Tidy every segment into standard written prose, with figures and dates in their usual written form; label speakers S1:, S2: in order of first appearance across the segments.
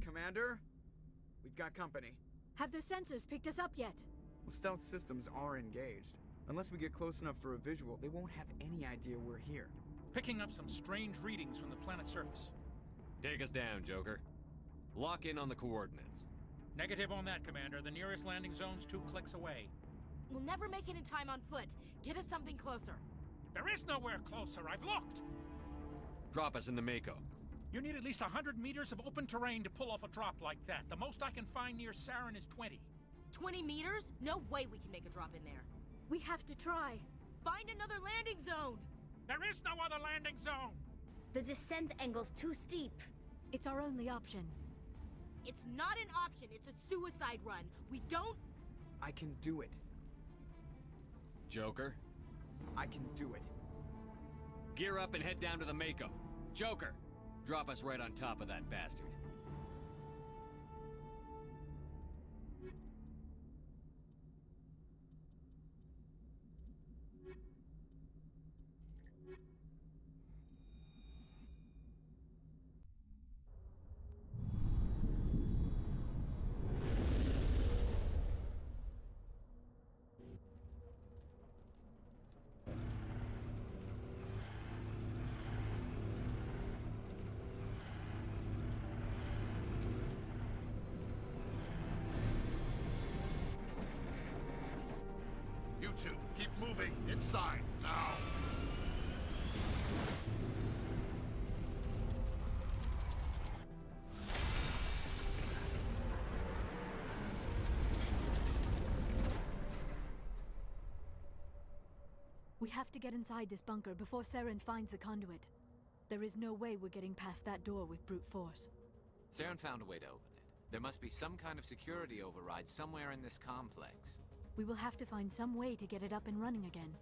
S1: Commander? We've got company.
S2: Have their sensors picked us up yet?
S1: Well, stealth systems are engaged. Unless we get close enough for a visual, they won't have any idea we're here.
S3: Picking up some strange readings from the planet's surface.
S4: Take us down, Joker. Lock in on the coordinates.
S3: Negative on that, Commander. The nearest landing zone's 2 clicks away.
S5: We'll never make it in time on foot. Get us something closer.
S3: There is nowhere closer. I've looked.
S4: Drop us in the Mako.
S3: You need at least 100 meters of open terrain to pull off a drop like that. The most I can find near Saren is 20.
S5: 20 meters? No way we can make a drop in there.
S2: We have to try.
S5: Find another landing zone!
S3: There is no other landing zone!
S6: The descent angle's too steep.
S2: It's our only option.
S5: It's not an option, it's a suicide run. We don't...
S1: I can do it.
S4: Joker,
S1: I can do it.
S4: gear up and head down to the Mako. Joker, drop us right on top of that bastard.
S7: You two, keep moving inside, now!
S2: We have to get inside this bunker before Saren finds the conduit. There is no way we're getting past that door with brute force.
S8: Saren found a way to open it. There must be some kind of security override somewhere in this complex.
S2: We will have to find some way to get it up and running again.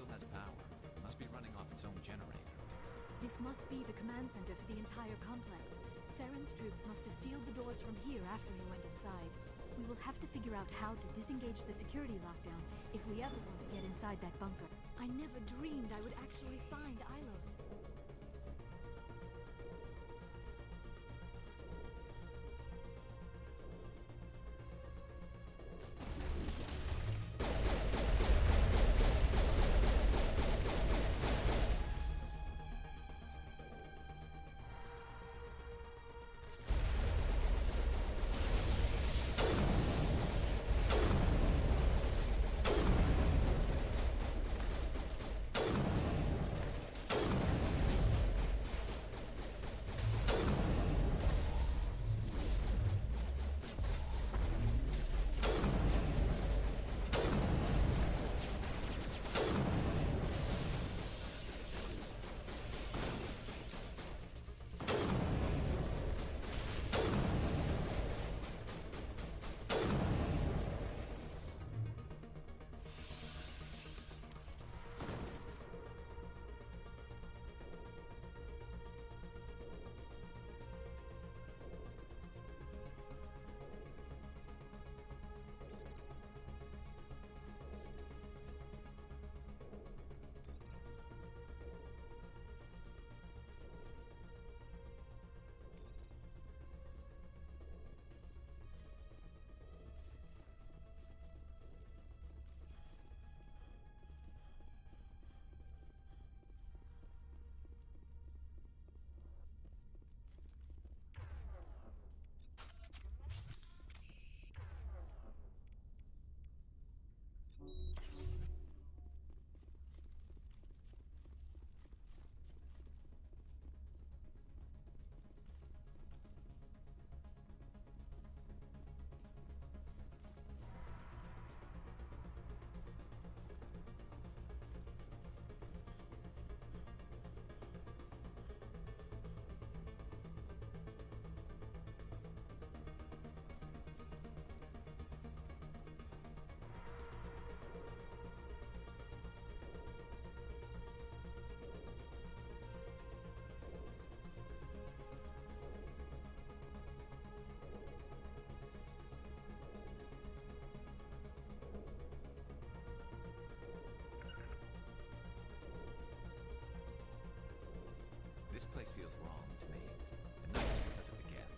S8: still has power. It must be running off its own generator.
S2: This must be the command center for the entire complex. Saren's troops must have sealed the doors from here after he went inside. We will have to figure out how to disengage the security lockdown if we ever want to get inside that bunker. I never dreamed I would actually find Ilos.
S8: This place feels wrong to me, and not just because of the Geth.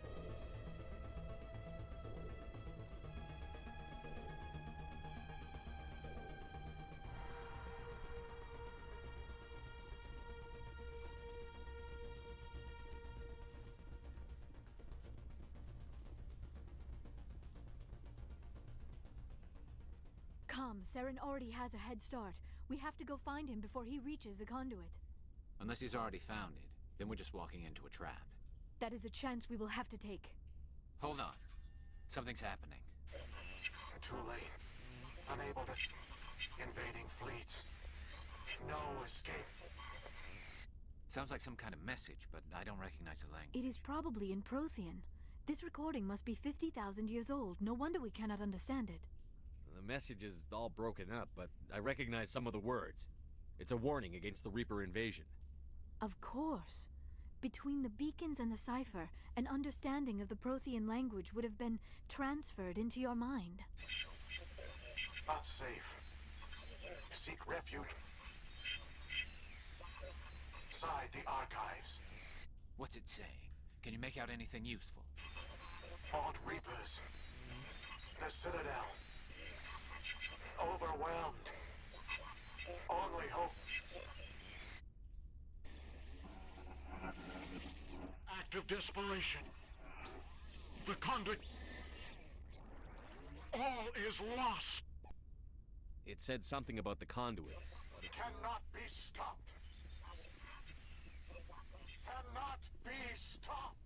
S2: Come, Saren already has a head start. We have to go find him before he reaches the conduit.
S8: Unless he's already found it, then we're just walking into a trap.
S2: That is a chance we will have to take.
S8: Hold on. Something's happening.
S7: Too late. Unable to... Invading fleets. No escape.
S8: Sounds like some kind of message, but I don't recognize the language.
S2: It is probably in Prothean. This recording must be 50,000 years old. No wonder we cannot understand it.
S4: The message is all broken up, but I recognize some of the words. It's a warning against the Reaper invasion.
S2: Of course. Between the beacons and the cipher, an understanding of the Prothean language would have been transferred into your mind.
S7: Not safe. Seek refuge. Inside the archives.
S8: What's it saying? Can you make out anything useful?
S7: Fought Reapers. The Citadel. Overwhelmed. Only hope.
S9: Act of desperation. The conduit. All is lost.
S4: It said something about the conduit.
S7: Cannot be stopped. Cannot be stopped.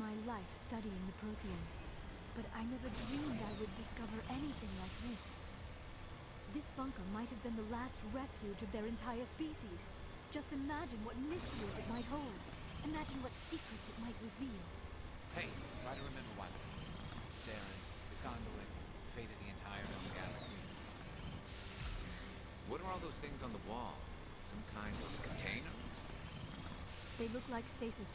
S2: my life studying the Protheans, but I never dreamed I would discover anything like this. This bunker might have been the last refuge of their entire species. Just imagine what mysteries it might hold. Imagine what secrets it might reveal.
S8: Hey, try to remember why we're here. Saren, the conduit, fate of the entire known galaxy. What are all those things on the wall? Some kind of containers?
S2: They look like stasis.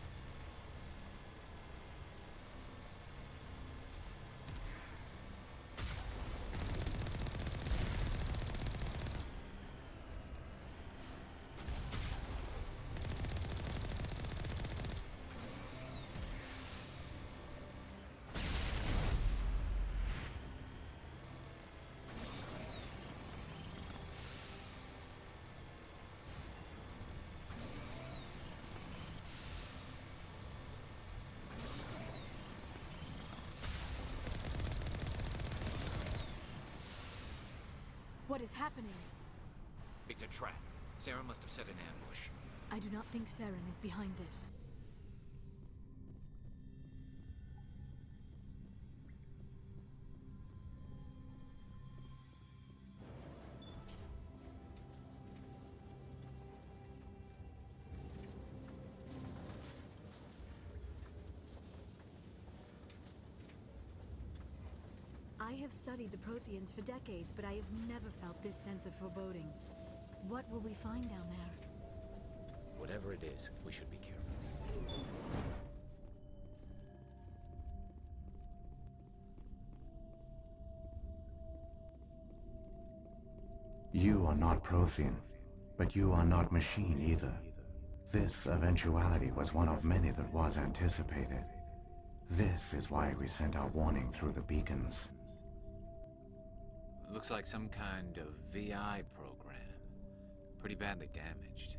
S2: What is happening?
S8: It's a trap. Saren must have set an ambush.
S2: I do not think Saren is behind this. I have studied the Protheans for decades, but I have never felt this sense of foreboding. What will we find down there?
S8: Whatever it is, we should be careful.
S10: You are not Prothean, but you are not machine either. This eventuality was one of many that was anticipated. This is why we sent our warning through the beacons.
S8: Looks like some kind of VI program. Pretty badly damaged.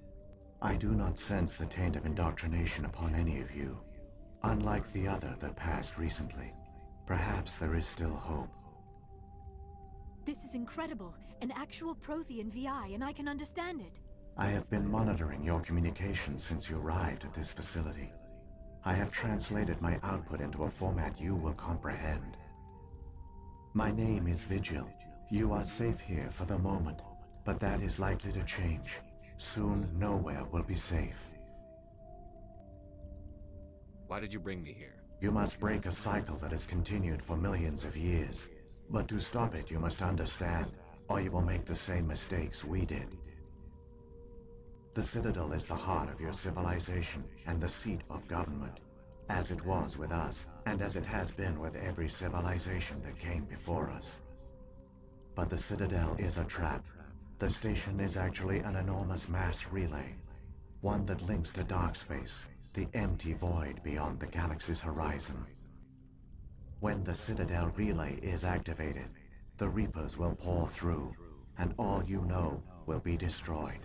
S10: I do not sense the taint of indoctrination upon any of you. Unlike the other that passed recently. Perhaps there is still hope.
S2: This is incredible. An actual Prothean VI, and I can understand it.
S10: I have been monitoring your communications since you arrived at this facility. I have translated my output into a format you will comprehend. My name is Vigil. You are safe here for the moment, but that is likely to change. Soon, nowhere will be safe.
S4: Why did you bring me here?
S10: You must break a cycle that has continued for millions of years. But to stop it, you must understand, or you will make the same mistakes we did. The Citadel is the heart of your civilization and the seat of government, as it was with us, and as it has been with every civilization that came before us. But the Citadel is a trap. The station is actually an enormous mass relay, one that links to dark space, the empty void beyond the galaxy's horizon. When the Citadel relay is activated, the Reapers will pour through, and all you know will be destroyed.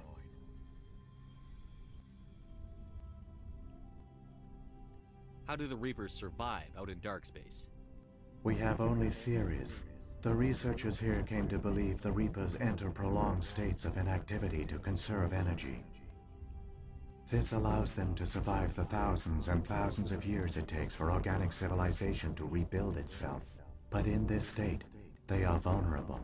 S4: How do the Reapers survive out in dark space?
S10: We have only theories. The researchers here came to believe the Reapers enter prolonged states of inactivity to conserve energy. This allows them to survive the thousands and thousands of years it takes for organic civilization to rebuild itself. But in this state, they are vulnerable.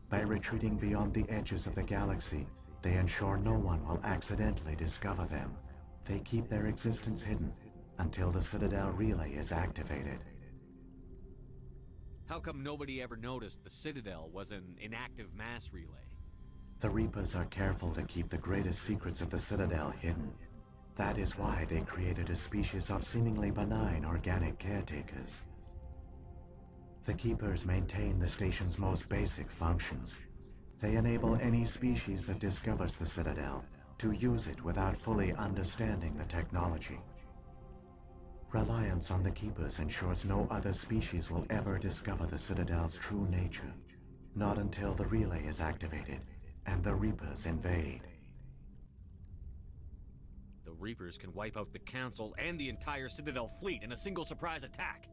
S10: By retreating beyond the edges of the galaxy, they ensure no one will accidentally discover them. They keep their existence hidden until the Citadel relay is activated.
S4: How come nobody ever noticed the Citadel was an inactive mass relay?
S10: The Reapers are careful to keep the greatest secrets of the Citadel hidden. That is why they created a species of seemingly benign organic caretakers. The Keepers maintain the station's most basic functions. They enable any species that discovers the Citadel to use it without fully understanding the technology. Reliance on the Keepers ensures no other species will ever discover the Citadel's true nature. Not until the relay is activated and the Reapers invade.
S4: The Reapers can wipe out the Council and the entire Citadel fleet in a single surprise attack.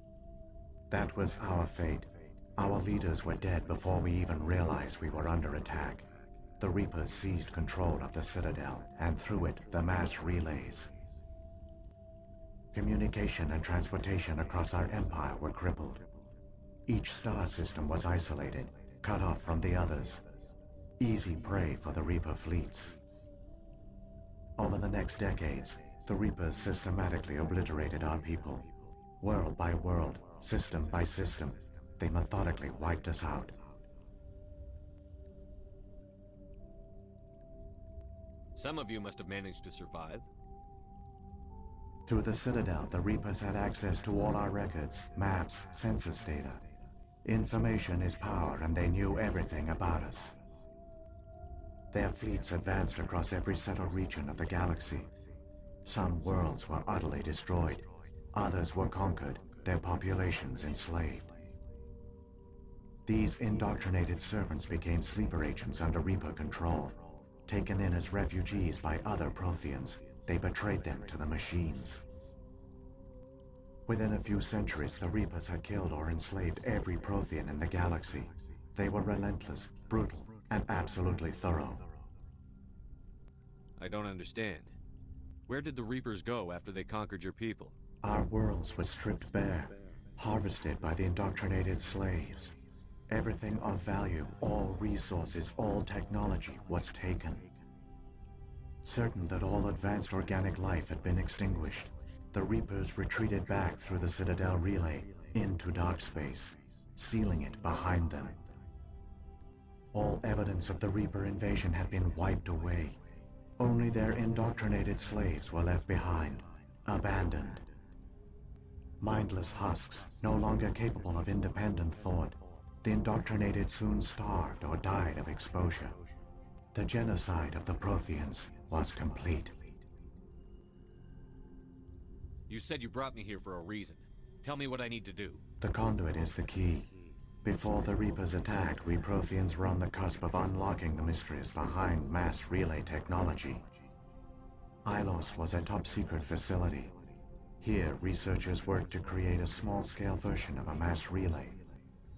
S10: That was our fate. Our leaders were dead before we even realized we were under attack. The Reapers seized control of the Citadel, and through it, the mass relays. Communication and transportation across our empire were crippled. Each star system was isolated, cut off from the others. Easy prey for the Reaper fleets. Over the next decades, the Reapers systematically obliterated our people. World by world, system by system, they methodically wiped us out.
S4: Some of you must have managed to survive.
S10: Through the Citadel, the Reapers had access to all our records, maps, census data. Information is power, and they knew everything about us. Their fleets advanced across every settled region of the galaxy. Some worlds were utterly destroyed. Others were conquered, their populations enslaved. These indoctrinated servants became sleeper agents under Reaper control. Taken in as refugees by other Protheans, they betrayed them to the machines. Within a few centuries, the Reapers had killed or enslaved every Prothean in the galaxy. They were relentless, brutal, and absolutely thorough.
S4: I don't understand. Where did the Reapers go after they conquered your people?
S10: Our worlds were stripped bare, harvested by the indoctrinated slaves. Everything of value, all resources, all technology was taken. Certain that all advanced organic life had been extinguished, the Reapers retreated back through the Citadel relay into dark space, sealing it behind them. All evidence of the Reaper invasion had been wiped away. Only their indoctrinated slaves were left behind, abandoned. Mindless husks, no longer capable of independent thought, the indoctrinated soon starved or died of exposure. The genocide of the Protheans was complete.
S4: You said you brought me here for a reason. Tell me what I need to do.
S10: The conduit is the key. Before the Reapers attacked, we Protheans were on the cusp of unlocking the mysteries behind mass relay technology. Ilos was a top-secret facility. Here, researchers worked to create a small-scale version of a mass relay,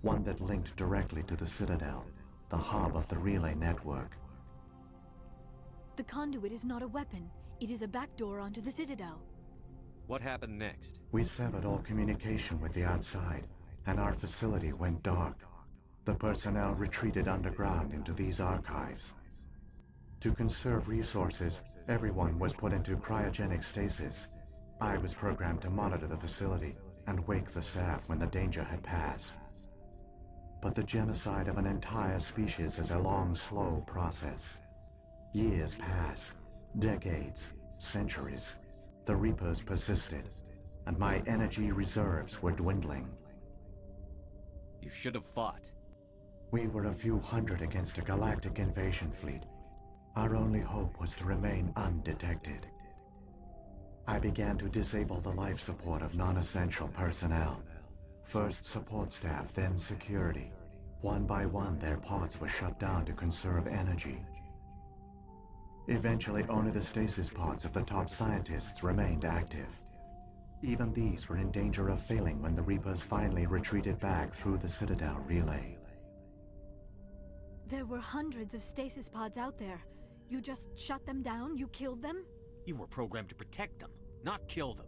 S10: one that linked directly to the Citadel, the hub of the relay network.
S2: The conduit is not a weapon. It is a backdoor onto the Citadel.
S4: What happened next?
S10: We severed all communication with the outside, and our facility went dark. The personnel retreated underground into these archives. To conserve resources, everyone was put into cryogenic stasis. I was programmed to monitor the facility and wake the staff when the danger had passed. But the genocide of an entire species is a long, slow process. Years passed, decades, centuries. The Reapers persisted, and my energy reserves were dwindling.
S4: You should have fought.
S10: We were a few hundred against a galactic invasion fleet. Our only hope was to remain undetected. I began to disable the life support of non-essential personnel. First support staff, then security. One by one, their pods were shut down to conserve energy. Eventually, only the stasis pods of the top scientists remained active. Even these were in danger of failing when the Reapers finally retreated back through the Citadel relay.
S2: There were hundreds of stasis pods out there. You just shut them down? You killed them?
S4: You were programmed to protect them, not kill them.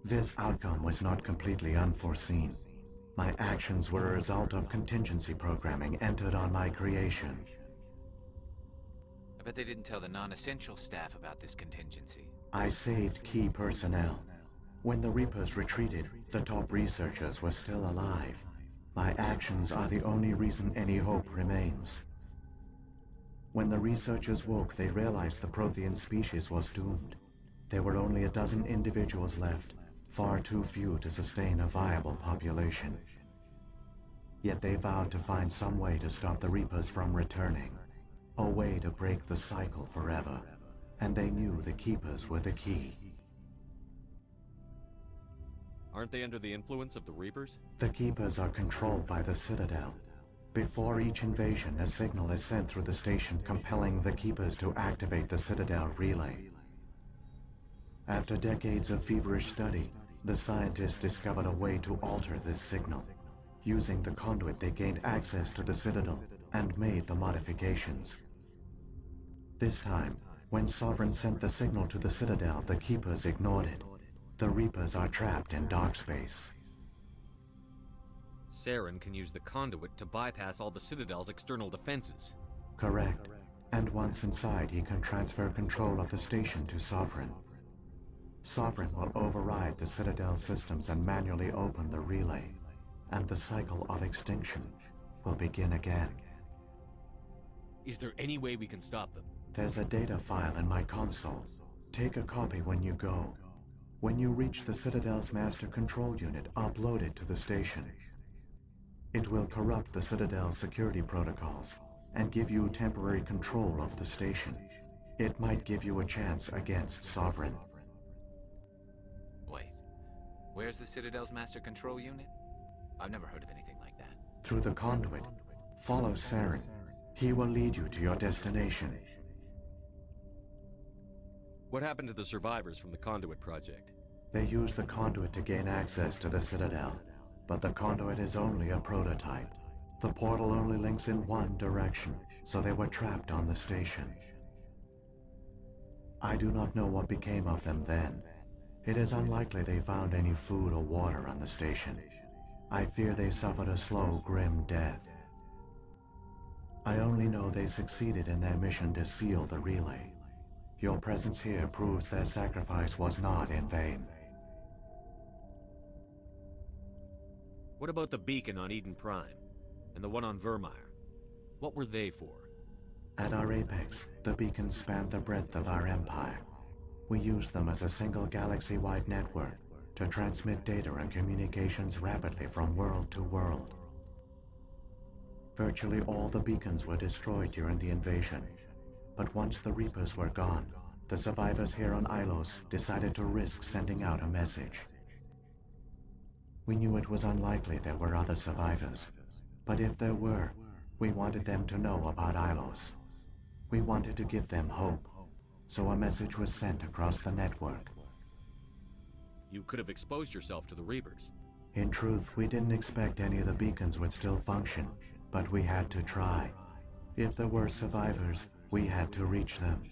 S10: This outcome was not completely unforeseen. My actions were a result of contingency programming entered on my creation.
S8: I bet they didn't tell the non-essential staff about this contingency.
S10: I saved key personnel. When the Reapers retreated, the top researchers were still alive. My actions are the only reason any hope remains. When the researchers woke, they realized the Prothean species was doomed. There were only a dozen individuals left, far too few to sustain a viable population. Yet they vowed to find some way to stop the Reapers from returning. A way to break the cycle forever. And they knew the Keepers were the key.
S4: Aren't they under the influence of the Reapers?
S10: The Keepers are controlled by the Citadel. Before each invasion, a signal is sent through the station compelling the Keepers to activate the Citadel relay. After decades of feverish study, the scientists discovered a way to alter this signal. Using the conduit, they gained access to the Citadel and made the modifications. This time, when Sovereign sent the signal to the Citadel, the Keepers ignored it. The Reapers are trapped in dark space.
S4: Saren can use the conduit to bypass all the Citadel's external defenses.
S10: Correct. And once inside, he can transfer control of the station to Sovereign. Sovereign will override the Citadel systems and manually open the relay, and the cycle of extinction will begin again.
S4: Is there any way we can stop them?
S10: There's a data file in my console. Take a copy when you go. When you reach the Citadel's master control unit, upload it to the station. It will corrupt the Citadel's security protocols and give you temporary control of the station. It might give you a chance against Sovereign.
S8: Wait, where's the Citadel's master control unit? I've never heard of anything like that.
S10: Through the conduit, follow Saren. He will lead you to your destination.
S4: What happened to the survivors from the Conduit project?
S10: They use the conduit to gain access to the Citadel, but the conduit is only a prototype. The portal only links in one direction, so they were trapped on the station. I do not know what became of them then. It is unlikely they found any food or water on the station. I fear they suffered a slow, grim death. I only know they succeeded in their mission to seal the relay. Your presence here proves their sacrifice was not in vain.
S4: What about the beacon on Eden Prime? And the one on Vermeer? What were they for?
S10: At our apex, the beacons spanned the breadth of our empire. We used them as a single galaxy-wide network to transmit data and communications rapidly from world to world. Virtually all the beacons were destroyed during the invasion, but once the Reapers were gone, the survivors here on Ilos decided to risk sending out a message. We knew it was unlikely there were other survivors, but if there were, we wanted them to know about Ilos. We wanted to give them hope, so a message was sent across the network.
S4: You could have exposed yourself to the Reapers.
S10: In truth, we didn't expect any of the beacons would still function, but we had to try. If there were survivors, we had to reach them.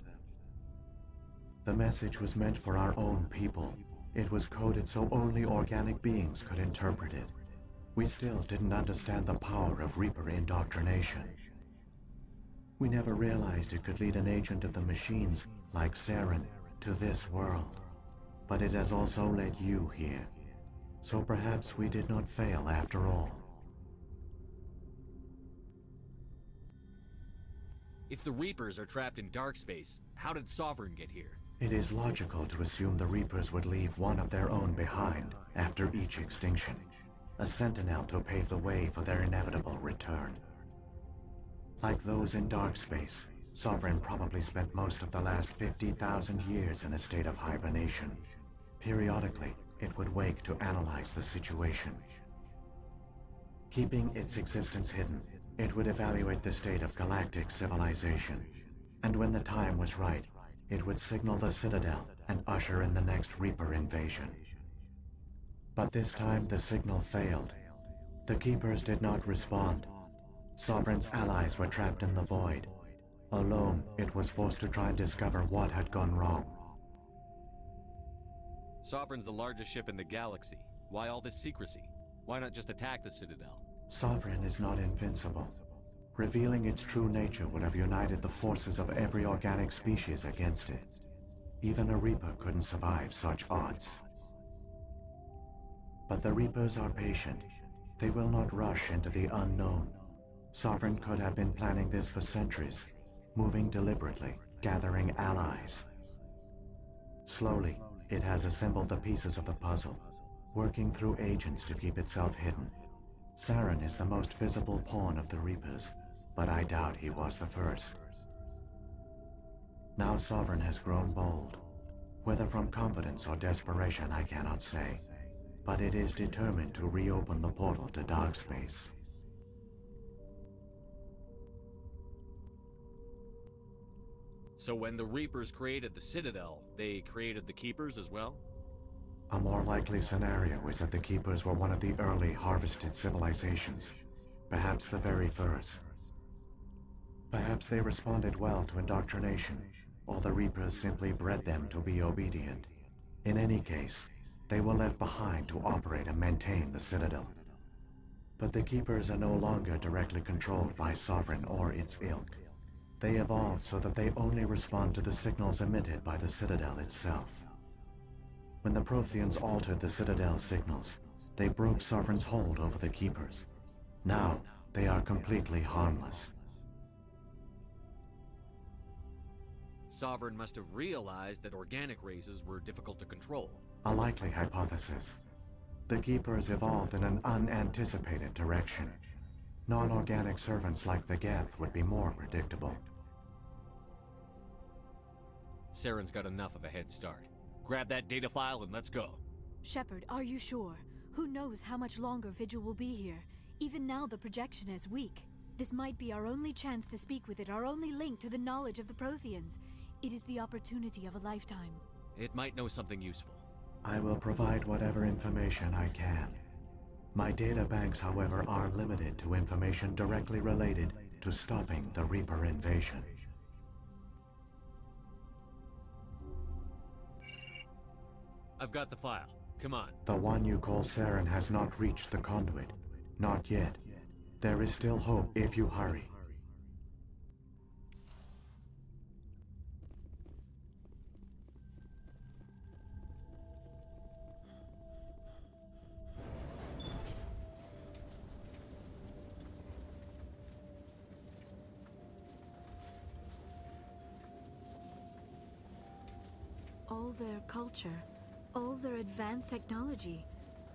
S10: The message was meant for our own people. It was coded so only organic beings could interpret it. We still didn't understand the power of Reaper indoctrination. We never realized it could lead an agent of the machines, like Saren, to this world. But it has also led you here. So perhaps we did not fail after all.
S4: If the Reapers are trapped in dark space, how did Sovereign get here?
S10: It is logical to assume the Reapers would leave one of their own behind after each extinction. A sentinel to pave the way for their inevitable return. Like those in dark space, Sovereign probably spent most of the last 50,000 years in a state of hibernation. Periodically, it would wake to analyze the situation. Keeping its existence hidden, it would evaluate the state of galactic civilization. And when the time was right, it would signal the Citadel and usher in the next Reaper invasion. But this time the signal failed. The Keepers did not respond. Sovereign's allies were trapped in the void. Alone, it was forced to try and discover what had gone wrong.
S4: Sovereign's the largest ship in the galaxy. Why all this secrecy? Why not just attack the Citadel?
S10: Sovereign is not invincible. Revealing its true nature would have united the forces of every organic species against it. Even a Reaper couldn't survive such odds. But the Reapers are patient. They will not rush into the unknown. Sovereign could have been planning this for centuries, moving deliberately, gathering allies. Slowly, it has assembled the pieces of the puzzle, working through agents to keep itself hidden. Saren is the most visible pawn of the Reapers, but I doubt he was the first. Now Sovereign has grown bold. Whether from confidence or desperation, I cannot say. But it is determined to reopen the portal to dark space.
S4: So when the Reapers created the Citadel, they created the Keepers as well?
S10: A more likely scenario is that the Keepers were one of the early harvested civilizations, perhaps the very first. Perhaps they responded well to indoctrination, or the Reapers simply bred them to be obedient. In any case, they were left behind to operate and maintain the Citadel. But the Keepers are no longer directly controlled by Sovereign or its ilk. They evolved so that they only respond to the signals emitted by the Citadel itself. When the Protheans altered the Citadel's signals, they broke Sovereign's hold over the Keepers. Now, they are completely harmless.
S4: Sovereign must have realized that organic races were difficult to control.
S10: A likely hypothesis. The Keepers evolved in an unanticipated direction. Non-organic servants like the Geth would be more predictable.
S4: Saren's got enough of a head start. Grab that data file and let's go.
S2: Shepard, are you sure? Who knows how much longer Vigil will be here? Even now the projection is weak. This might be our only chance to speak with it, our only link to the knowledge of the Protheans. It is the opportunity of a lifetime.
S4: It might know something useful.
S10: I will provide whatever information I can. My data banks, however, are limited to information directly related to stopping the Reaper invasion.
S4: I've got the file. Come on.
S10: The one you call Saren has not reached the conduit. Not yet. There is still hope if you hurry.
S2: All their culture, all their advanced technology,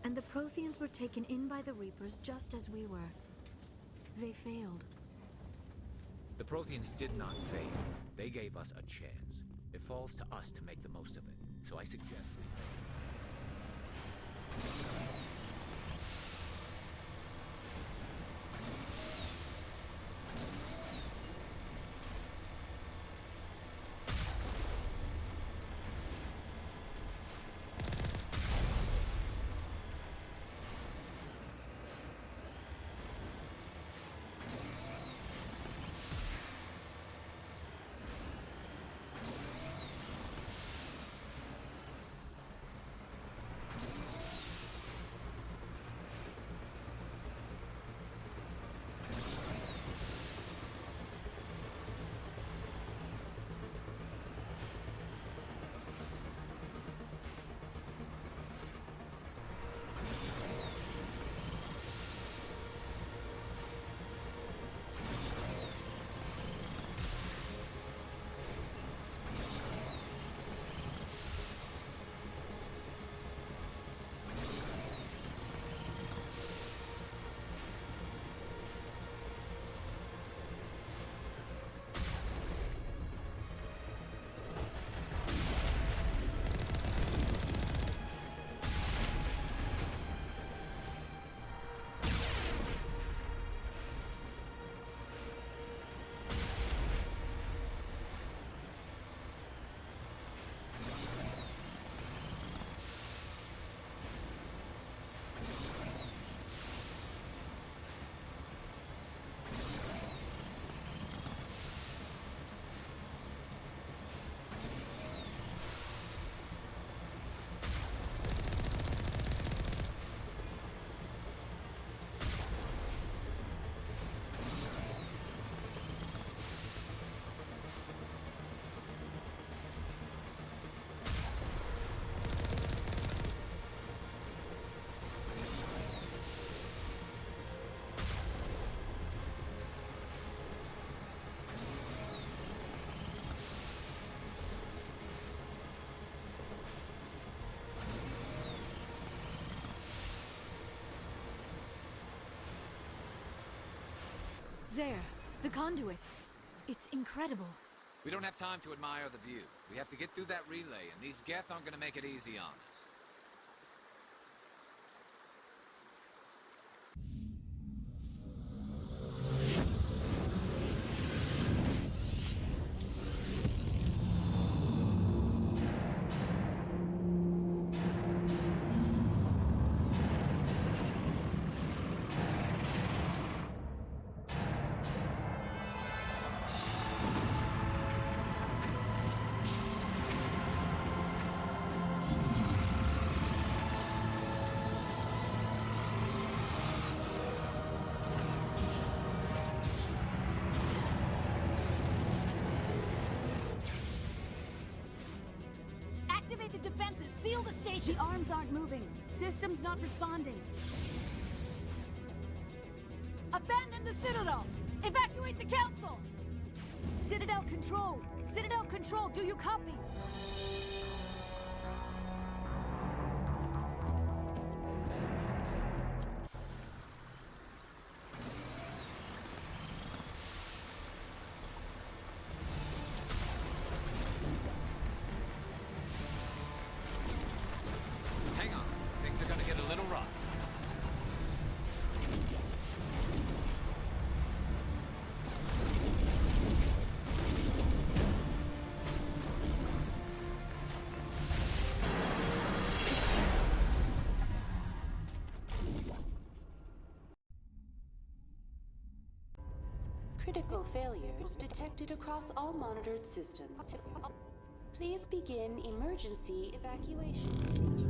S2: and the Protheans were taken in by the Reapers just as we were. They failed.
S8: The Protheans did not fail. They gave us a chance. It falls to us to make the most of it. So I suggest we...
S2: There, the conduit. It's incredible.
S8: We don't have time to admire the view. We have to get through that relay, and these Geth aren't gonna make it easy on us.
S2: Seal the station! The arms aren't moving. System's not responding. Abandon the Citadel! Evacuate the Council! Citadel Control! Citadel Control, do you copy?
S8: Hang on. Things are gonna get a little rough.
S11: Critical failures detected across all monitored systems. Please begin emergency evacuation procedure.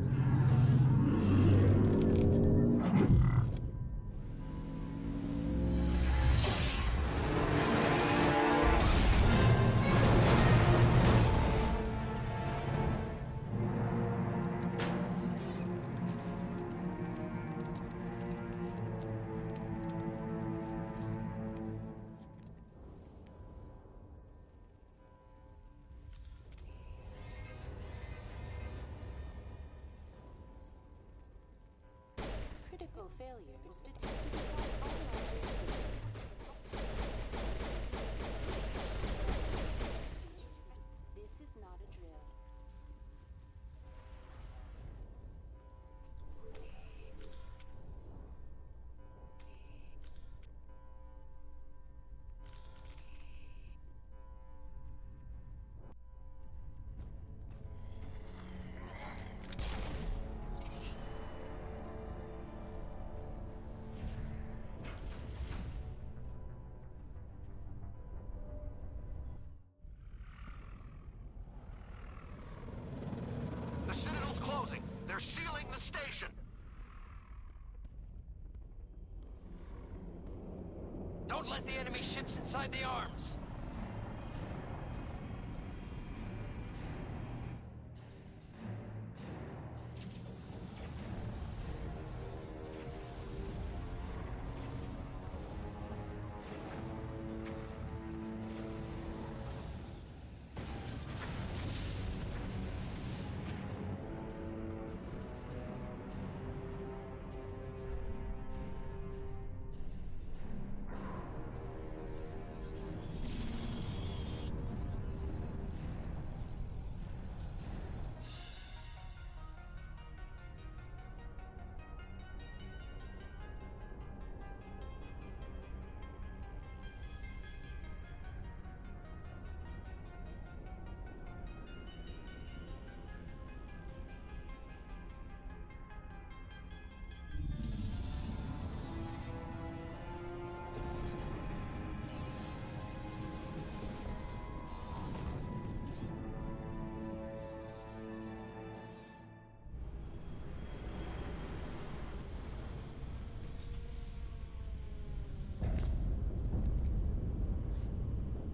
S11: Critical failures detected across all monitored systems. This is not a drill.
S7: The Citadel's closing. They're sealing the station.
S4: Don't let the enemy ships inside the arms!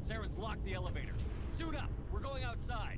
S4: Saren's locked the elevator. Suit up! We're going outside!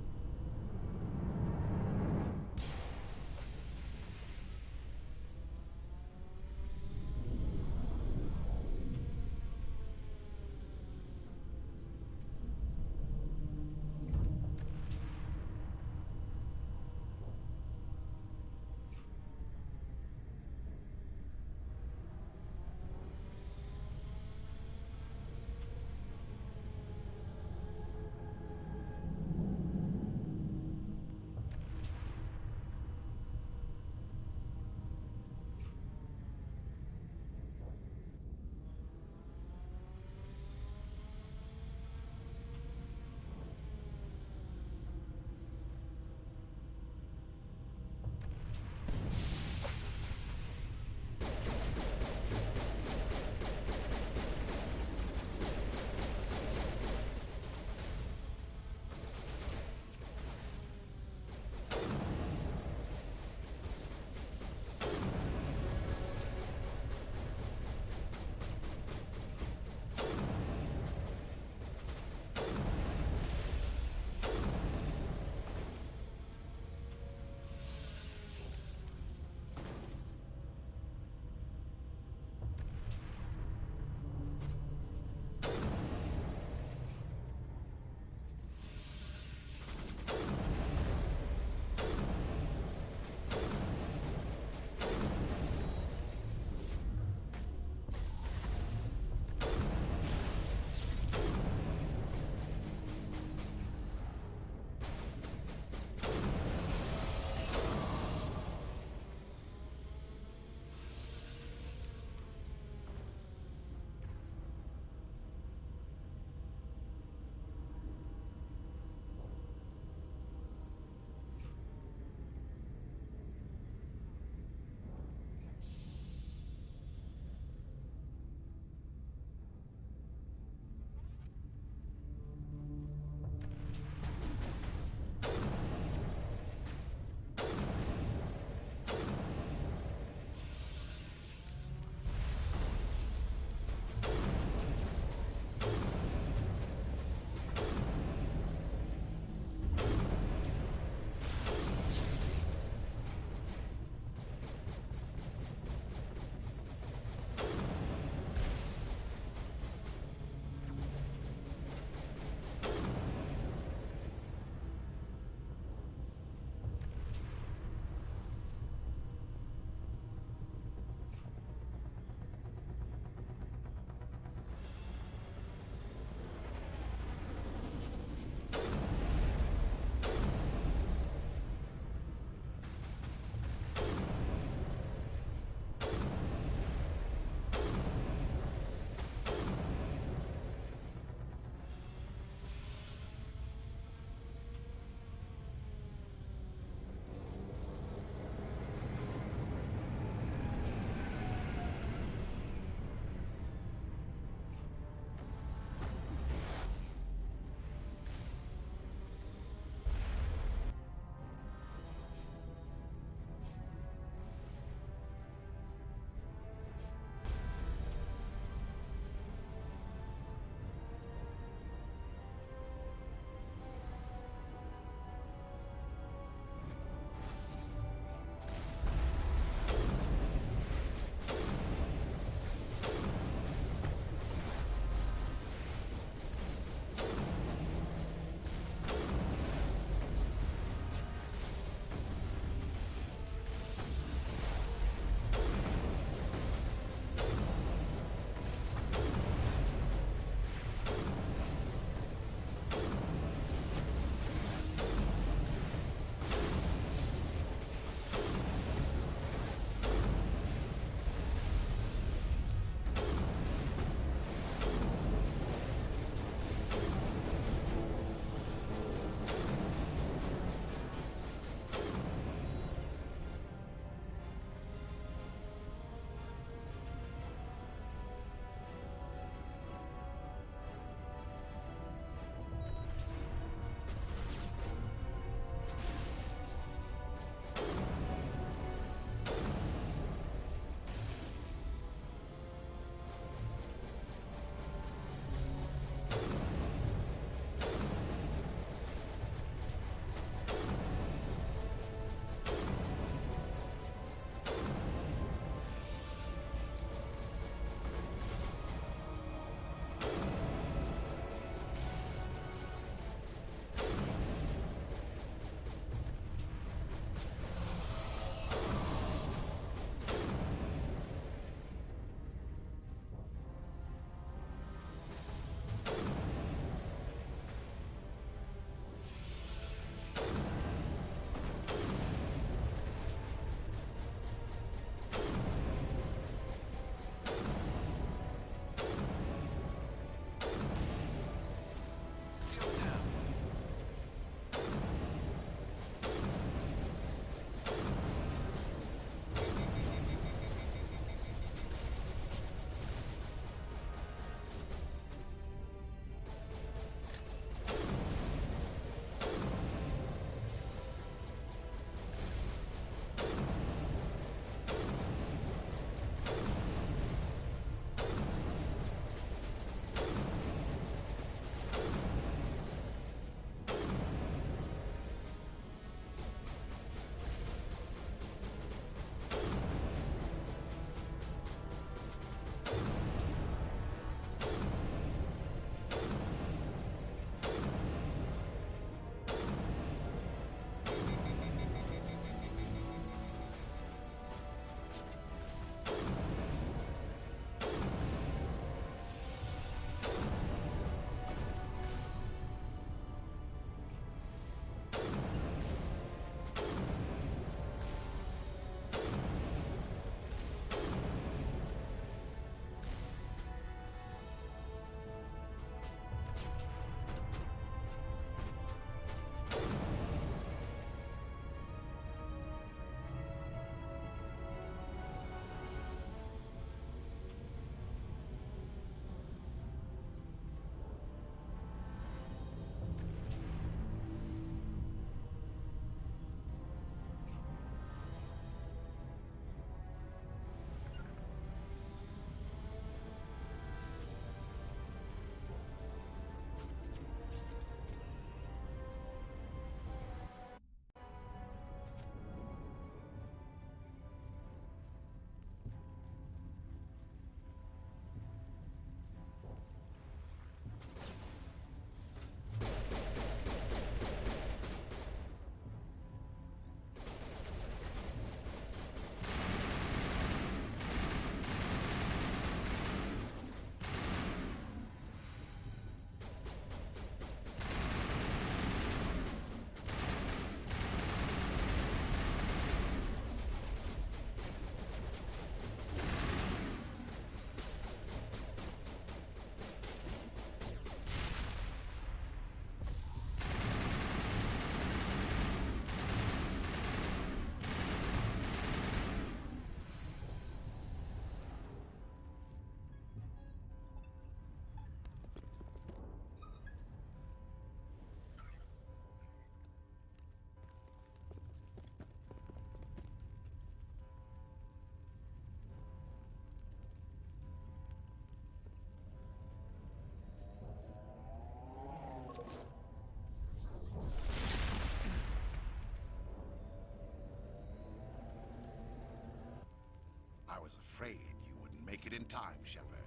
S7: was afraid you wouldn't make it in time, Shepard.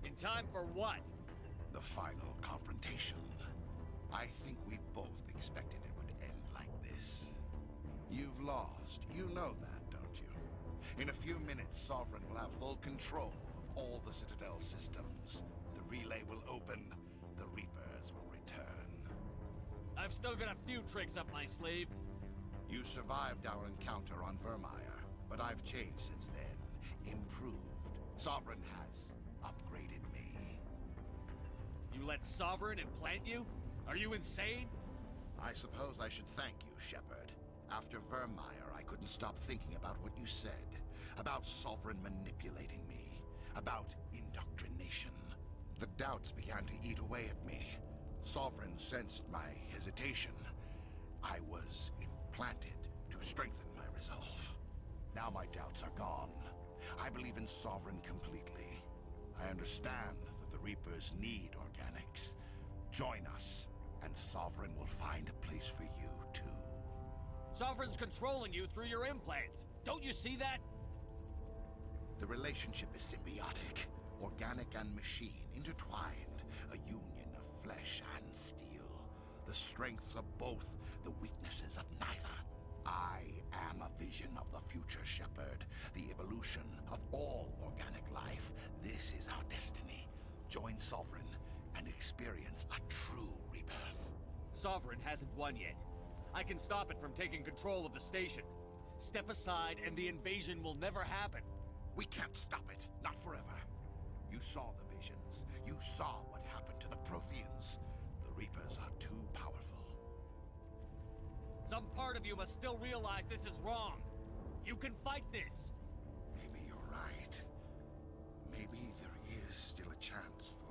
S4: In time for what?
S7: The final confrontation. I think we both expected it would end like this. You've lost. You know that, don't you? In a few minutes, Sovereign will have full control of all the Citadel systems. The relay will open. The Reapers will return.
S4: I've still got a few tricks up my sleeve.
S7: You survived our encounter on Vermeer, but I've changed since then. Improved. Sovereign has upgraded me.
S4: You let Sovereign implant you? Are you insane?
S7: I suppose I should thank you, Shepard. After Vermeer, I couldn't stop thinking about what you said. About Sovereign manipulating me. About indoctrination. The doubts began to eat away at me. Sovereign sensed my hesitation. I was implanted to strengthen my resolve. Now my doubts are gone. I believe in Sovereign completely. I understand that the Reapers need organics. Join us, and Sovereign will find a place for you, too.
S4: Sovereign's controlling you through your implants. Don't you see that?
S7: The relationship is symbiotic. Organic and machine intertwined. A union of flesh and steel. The strengths of both, the weaknesses of neither. I am a vision of the future, Shepard. The evolution of all organic life. This is our destiny. Join Sovereign and experience a true rebirth.
S4: Sovereign hasn't won yet. I can stop it from taking control of the station. Step aside and the invasion will never happen.
S7: We can't stop it. Not forever. You saw the visions. You saw what happened to the Protheans. The Reapers are too powerful.
S4: Some part of you must still realize this is wrong. You can fight this.
S7: Maybe you're right. Maybe there is still a chance for...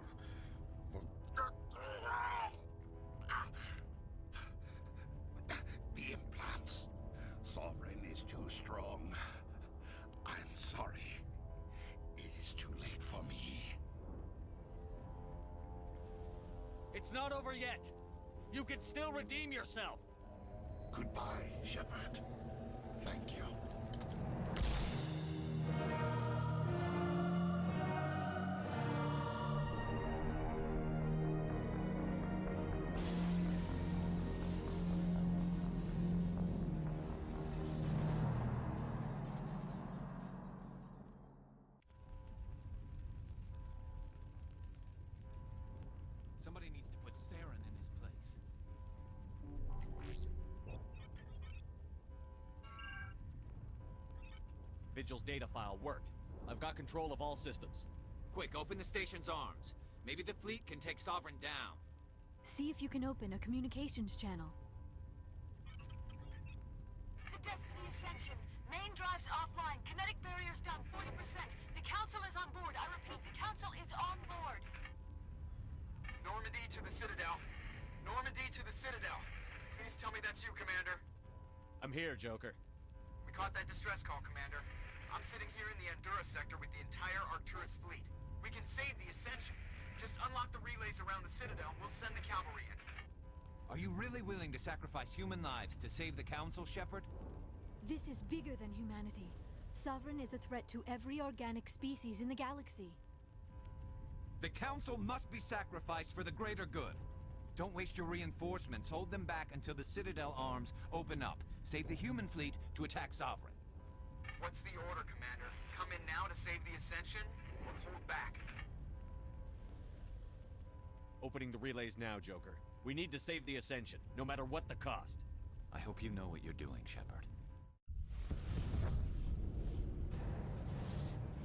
S7: The implants. Sovereign is too strong. I'm sorry. It is too late for me.
S4: It's not over yet. You can still redeem yourself.
S7: Goodbye, Shepard. Thank you.
S8: Somebody needs to put Saren in his place.
S4: Vigil's data file worked. I've got control of all systems.
S12: Quick, open the station's arms. Maybe the fleet can take Sovereign down.
S2: See if you can open a communications channel.
S13: The Destiny Ascension. Main drives offline. Kinetic barriers down 40%. The Council is on board. I repeat, the Council is on board.
S1: Normandy to the Citadel. Normandy to the Citadel. Please tell me that's you, Commander.
S4: I'm here, Joker.
S1: We caught that distress call, Commander. I'm sitting here in the Endura sector with the entire Arcturus fleet. We can save the Ascension. Just unlock the relays around the Citadel and we'll send the cavalry in.
S8: Are you really willing to sacrifice human lives to save the Council, Shepard?
S2: This is bigger than humanity. Sovereign is a threat to every organic species in the galaxy.
S8: The Council must be sacrificed for the greater good. Don't waste your reinforcements. Hold them back until the Citadel arms open up. Save the human fleet to attack Sovereign.
S1: What's the order, Commander? Come in now to save the Ascension, or hold back?
S4: Opening the relays now, Joker. We need to save the Ascension, no matter what the cost.
S8: I hope you know what you're doing, Shepard.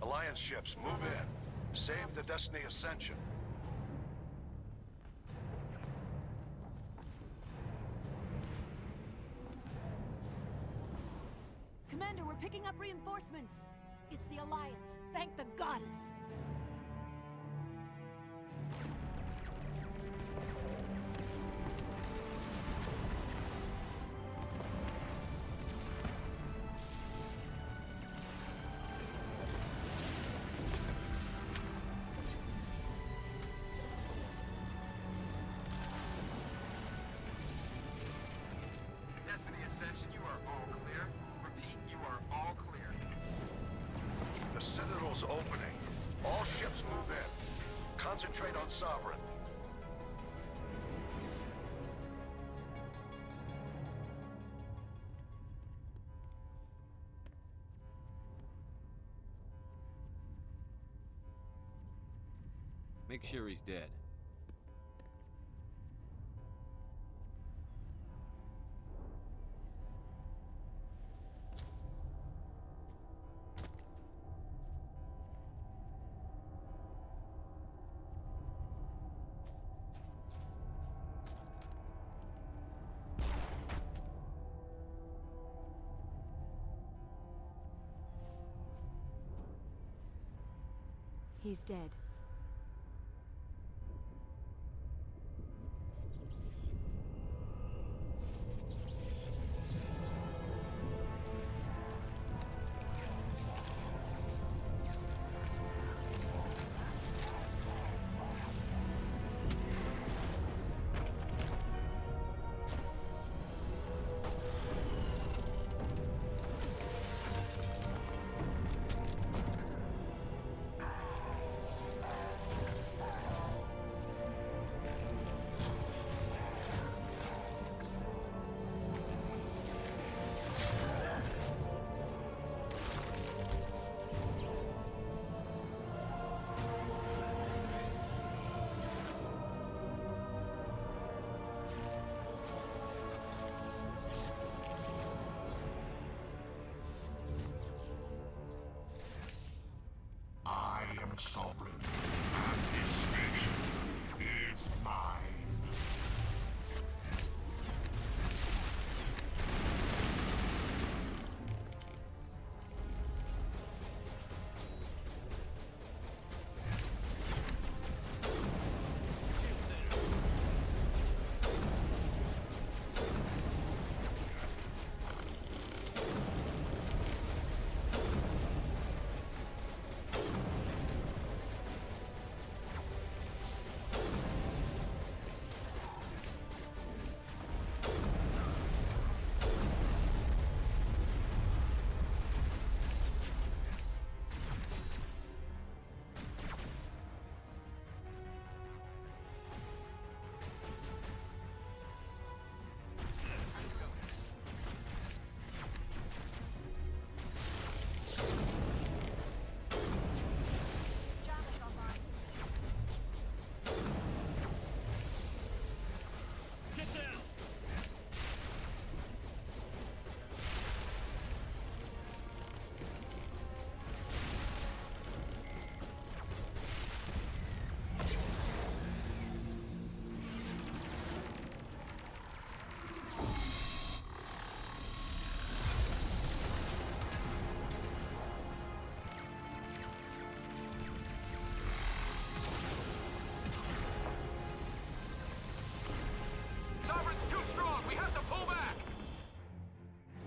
S7: Alliance ships, move in. Save the Destiny Ascension.
S2: Commander, we're picking up reinforcements.
S13: It's the Alliance. Thank the goddess.
S1: Destiny Ascension, you are all clear. Repeat, you are all clear.
S14: Sovereign.
S4: Make sure he's dead.
S2: He's dead.
S7: I am sovereign, and this station is mine.
S14: Sovereign's too strong! We have to pull back!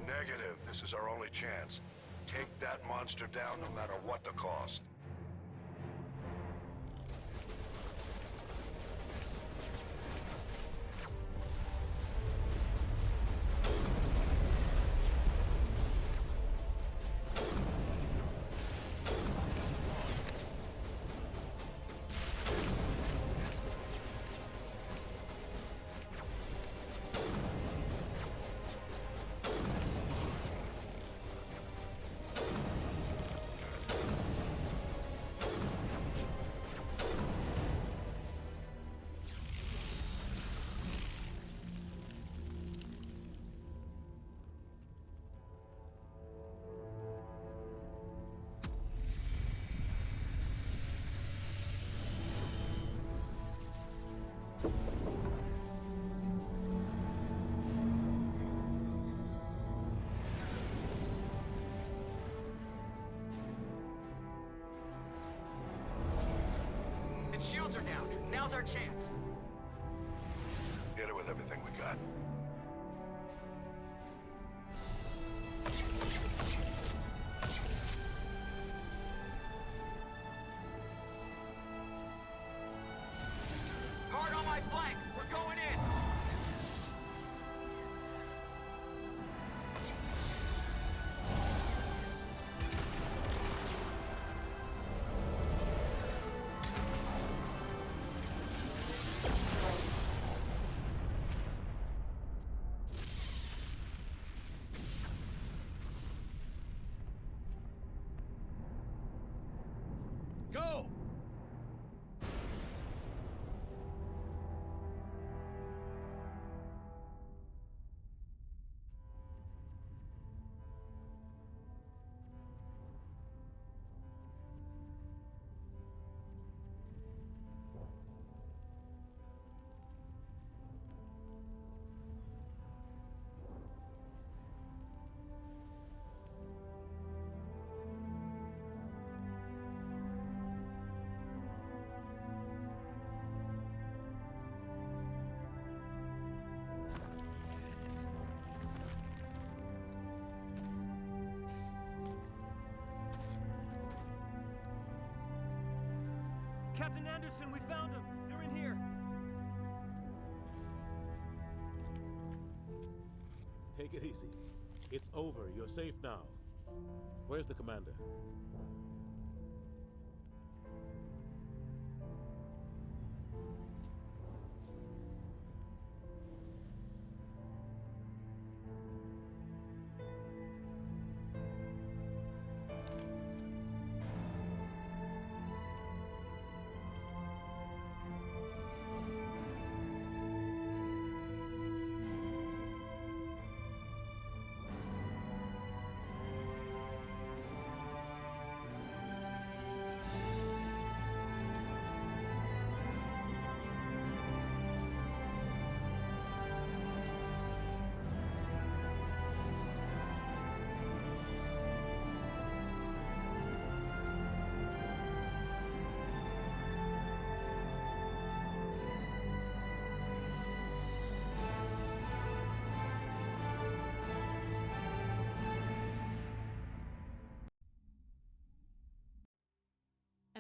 S9: Negative. This is our only chance. Take that monster down no matter what the cost.
S1: Its shields are down. Now's our chance.
S9: Hit it with everything we got.
S1: Hard on my flank. We're going in.
S15: Anderson, we found them. They're in here.
S16: Take it easy. It's over. You're safe now. Where's the commander?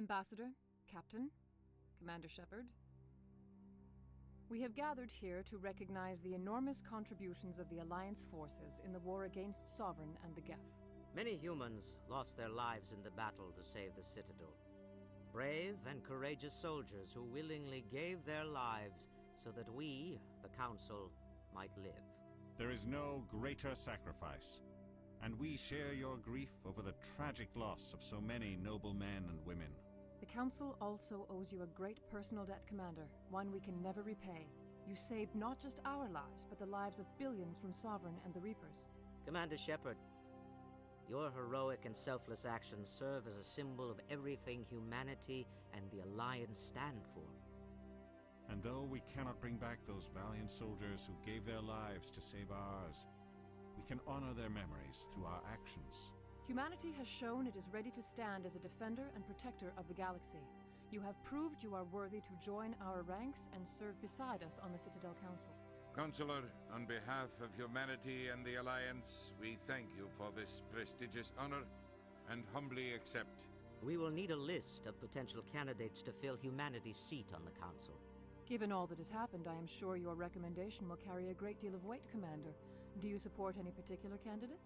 S17: Ambassador, Captain, Commander Shepard, we have gathered here to recognize the enormous contributions of the Alliance forces in the war against Sovereign and the Geth.
S18: Many humans lost their lives in the battle to save the Citadel. Brave and courageous soldiers who willingly gave their lives so that we, the Council, might live.
S19: There is no greater sacrifice, and we share your grief over the tragic loss of so many noble men and women.
S17: The Council also owes you a great personal debt, Commander, one we can never repay. You saved not just our lives, but the lives of billions from Sovereign and the Reapers.
S18: Commander Shepard, your heroic and selfless actions serve as a symbol of everything humanity and the Alliance stand for.
S19: And though we cannot bring back those valiant soldiers who gave their lives to save ours, we can honor their memories through our actions.
S17: Humanity has shown it is ready to stand as a defender and protector of the galaxy. You have proved you are worthy to join our ranks and serve beside us on the Citadel Council.
S20: Counselor, on behalf of humanity and the Alliance, we thank you for this prestigious honor and humbly accept.
S18: We will need a list of potential candidates to fill humanity's seat on the Council.
S17: Given all that has happened, I am sure your recommendation will carry a great deal of weight, Commander. Do you support any particular candidate?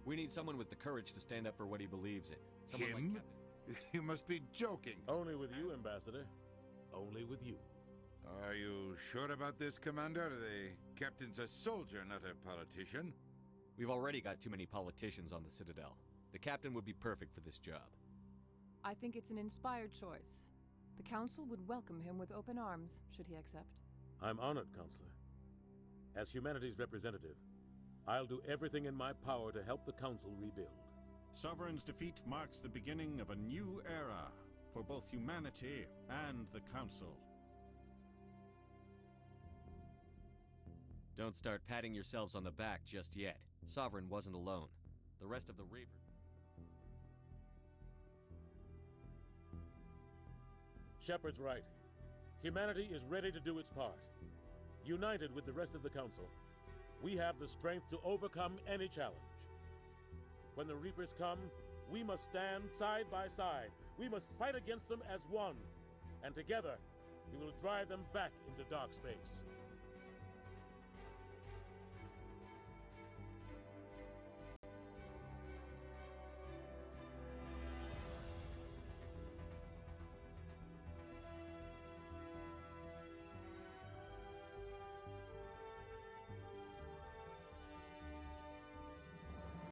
S21: We need someone with the courage to stand up for what he believes in. Someone
S20: Him?
S21: like
S20: You must be joking.
S16: Only with you, Ambassador. Only with you.
S20: Are you sure about this, Commander? The captain's a soldier, not a politician.
S21: We've already got too many politicians on the Citadel. The captain would be perfect for this job.
S17: I think it's an inspired choice. The Council would welcome him with open arms, should he accept.
S16: I'm honored, Counselor. As humanity's representative, I'll do everything in my power to help the Council rebuild.
S19: Sovereign's defeat marks the beginning of a new era for both humanity and the Council.
S21: Don't start patting yourselves on the back just yet. Sovereign wasn't alone. The rest of the Reapers...
S16: Shepard's right. Humanity is ready to do its part. United with the rest of the Council, we have the strength to overcome any challenge. When the Reapers come, we must stand side by side. We must fight against them as one. And together, we will drive them back into dark space.